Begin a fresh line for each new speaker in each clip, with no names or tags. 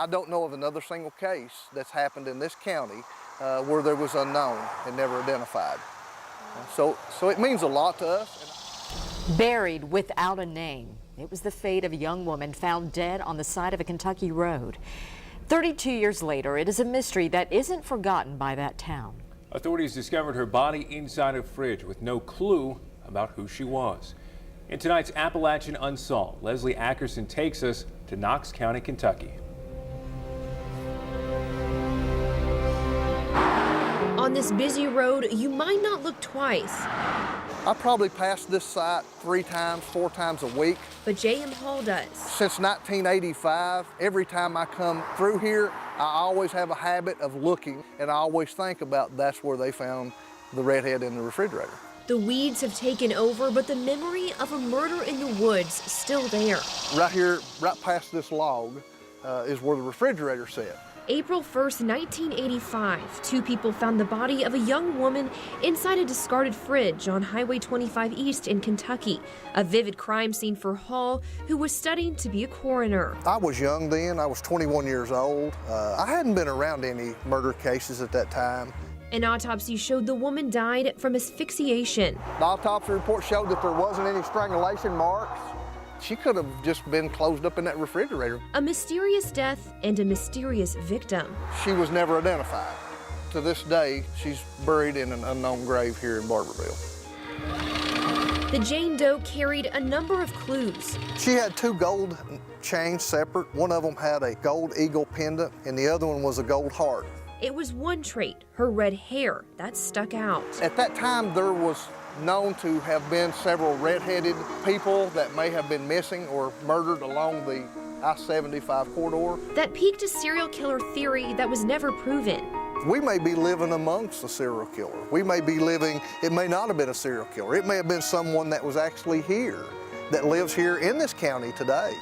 I don't know of another single case that's happened in this county where there was unknown and never identified. So it means a lot to us.
Buried without a name. It was the fate of a young woman found dead on the side of a Kentucky road. 32 years later, it is a mystery that isn't forgotten by that town.
Authorities discovered her body inside a fridge with no clue about who she was. In tonight's Appalachian Unsolved, Leslie Ackerson takes us to Knox County, Kentucky.
On this busy road, you might not look twice.
I probably pass this site 3 times, 4 times a week.
But J.M. Hall does.
Since 1985, every time I come through here, I always have a habit of looking, and I always think about that's where they found the redhead in the refrigerator.
The weeds have taken over, but the memory of a murder in the woods still there.
Right here, right past this log, is where the refrigerator sat.
April 1st, 1985, 2 people found the body of a young woman inside a discarded fridge on Highway 25 East in Kentucky. A vivid crime scene for Hall, who was studying to be a coroner.
I was young then. I was 21 years old. I hadn't been around any murder cases at that time.
An autopsy showed the woman died from asphyxiation.
The autopsy report showed that there wasn't any strangulation marks. She could have just been closed up in that refrigerator.
A mysterious death and a mysterious victim.
She was never identified. To this day, she's buried in an unknown grave here in Barberville.
The Jane Doe carried a number of clues.
She had 2 gold chains separate. One of them had a gold eagle pendant, and the other one was a gold heart.
It was one trait, her red hair, that stuck out.
At that time, there was known to have been several red-headed people that may have been missing or murdered along the I-75 corridor.
That piqued a serial killer theory that was never proven.
We may be living amongst a serial killer. We may be living, it may not have been a serial killer. It may have been someone that was actually here, that lives here in this county today.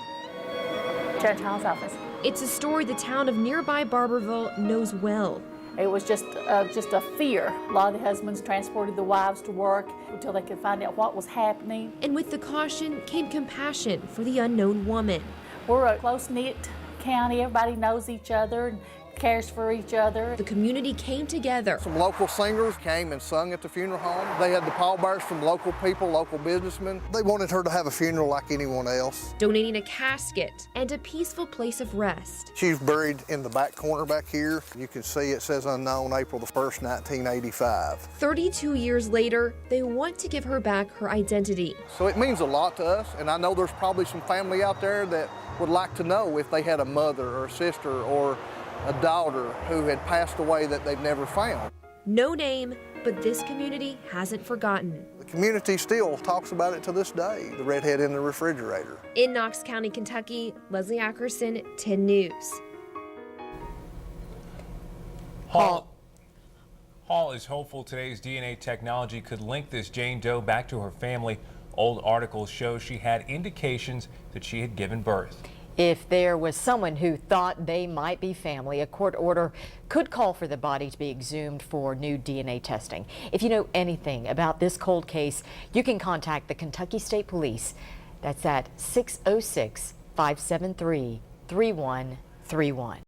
Judge Hall's office.
It's a story the town of nearby Barberville knows well.
It was just a fear. A lot of the husbands transported the wives to work until they could find out what was happening.
And with the caution came compassion for the unknown woman.
We're a close-knit county. Everybody knows each other and cares for each other.
The community came together.
Some local singers came and sung at the funeral home. They had the pallbearers from local people, local businessmen. They wanted her to have a funeral like anyone else.
Donating a casket and a peaceful place of rest.
She's buried in the back corner back here. You can see it says unknown, April the 1st, 1985.
32 years later, they want to give her back her identity.
So it means a lot to us, and I know there's probably some family out there that would like to know if they had a mother or a sister or a daughter who had passed away that they've never found.
No name, but this community hasn't forgotten.
The community still talks about it to this day, the redhead in the refrigerator.
In Knox County, Kentucky, Leslie Ackerson, 10 News.
Hall is hopeful today's DNA technology could link this Jane Doe back to her family. Old articles show she had indications that she had given birth.
If there was someone who thought they might be family, a court order could call for the body to be exhumed for new DNA testing. If you know anything about this cold case, you can contact the Kentucky State Police. That's at 606-573-3131.